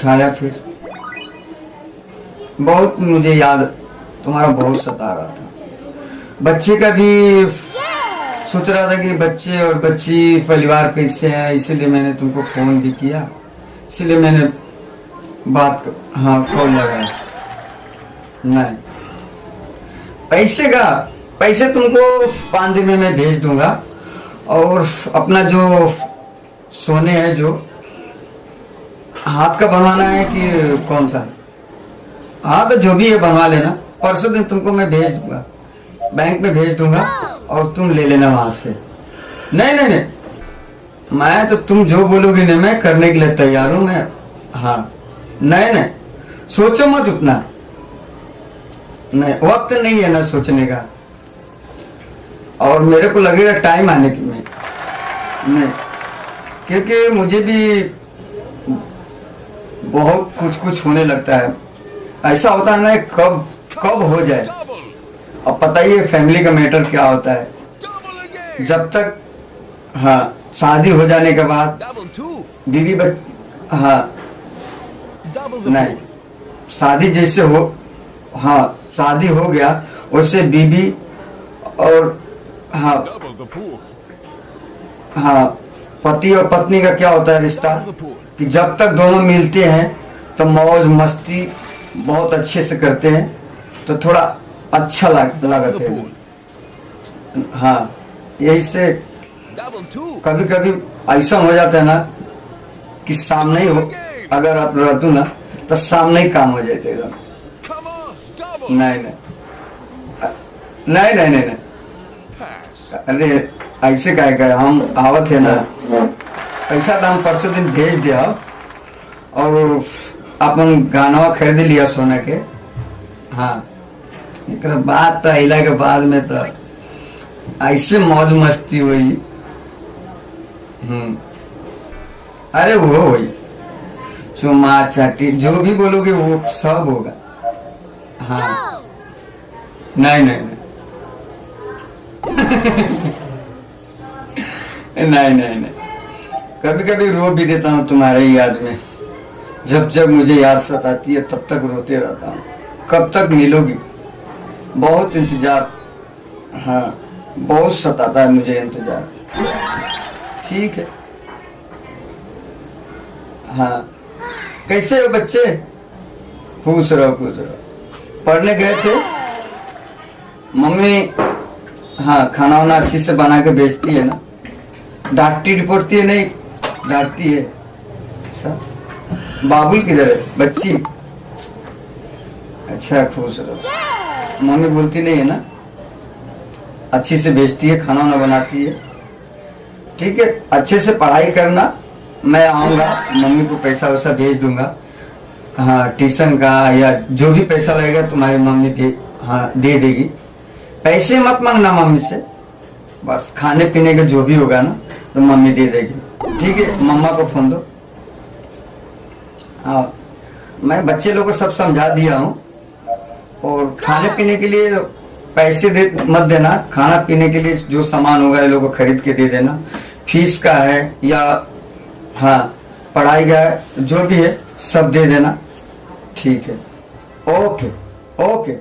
उठाया फिर। बहुत मुझे याद तुम्हारा बहुत सता रहा था। बच्चे का भी सोच रहा था कि बच्चे और बच्ची परिवार कैसे हैं, इसीलिए मैंने तुमको फोन भी किया, इसीलिए मैंने बात हाँ कॉल लगाया। नहीं, पैसे तुमको 5 दिन में मैं भेज दूंगा। और अपना जो सोने है, जो हाथ का बनवाना है कि कौन सा, हाँ तो जो भी है बनवा लेना। परसों दिन तुमको मैं भेज दूंगा, बैंक में भेज दूंगा और तुम ले लेना वहां से। नहीं नहीं नहीं, मैं तो तुम जो बोलोगे ना मैं करने के लिए तैयार हूं मैं। हाँ नहीं नहीं, सोचो मत उतना, नहीं वक्त नहीं है ना सोचने का। और मेरे को लगेगा टाइम आने की में नहीं, क्योंकि मुझे भी बहुत कुछ होने लगता है। ऐसा होता है ना कब कब हो जाए। अब पता ही है फैमिली का मैटर क्या होता है। जब तक हाँ शादी हो जाने के बाद बीवी हाँ नहीं, शादी जैसे हो, हाँ शादी हो गया वैसे बीवी और हाँ हाँ पति और पत्नी का क्या होता है रिश्ता कि जब तक दोनों मिलते हैं तो मौज मस्ती बहुत अच्छे से करते हैं, तो थोड़ा अच्छा लगता है। हाँ यही से कभी कभी ऐसा हो जाता है ना कि सामने ही हो, अगर आप रहतू ना तो सामने ही काम हो जाते। नहीं नहीं नहीं नहीं नहीं, अरे ऐसे क्या है, हम आवत है ना, पैसा तो हम परसों दिन भेज दिया और अपन गाना खरीद लिया सोना के। हाँ एक बात तो अला के बाद में तो ऐसे मौज मस्ती हुई। अरे वो हुई चुमा चाटी जो भी बोलोगे वो सब होगा। हाँ नहीं नहीं नहीं नहीं नहीं, कभी कभी रो भी देता हूँ तुम्हारे याद में। जब जब मुझे याद सताती है तब तक रोते रहता हूँ। कब तक मिलोगी, बहुत इंतजार। हाँ बहुत सताता है मुझे इंतजार। ठीक है हाँ, कैसे हो बच्चे? खुश रहो खुश रहो। पढ़ने गए थे? मम्मी हाँ खाना वाना अच्छी से बना के बेचती है ना? डांटती डिपोटती है नहीं? डांटती है। अच्छा बाबुल किधर है? बच्ची अच्छा खुश रहो। मम्मी बोलती नहीं है ना? अच्छी से बेचती है, खाना वाना बनाती है। ठीक है अच्छे से पढ़ाई करना, मैं आऊंगा मम्मी को पैसा वैसा भेज दूंगा। हाँ ट्यूशन का या जो भी पैसा लगेगा तुम्हारी मम्मी दे, हाँ दे देगी। पैसे मत मांगना मम्मी से, बस खाने पीने का जो भी होगा ना तो मम्मी दे देगी। ठीक है मम्मा को फोन दो। हाँ मैं बच्चे लोग को सब समझा दिया हूँ। और खाने पीने के लिए पैसे दे मत देना, खाना पीने के लिए जो सामान होगा ये लोगों को खरीद के दे देना। फीस का है या हाँ पढ़ाई का है, जो भी है सब दे देना। ठीक है ओके ओके।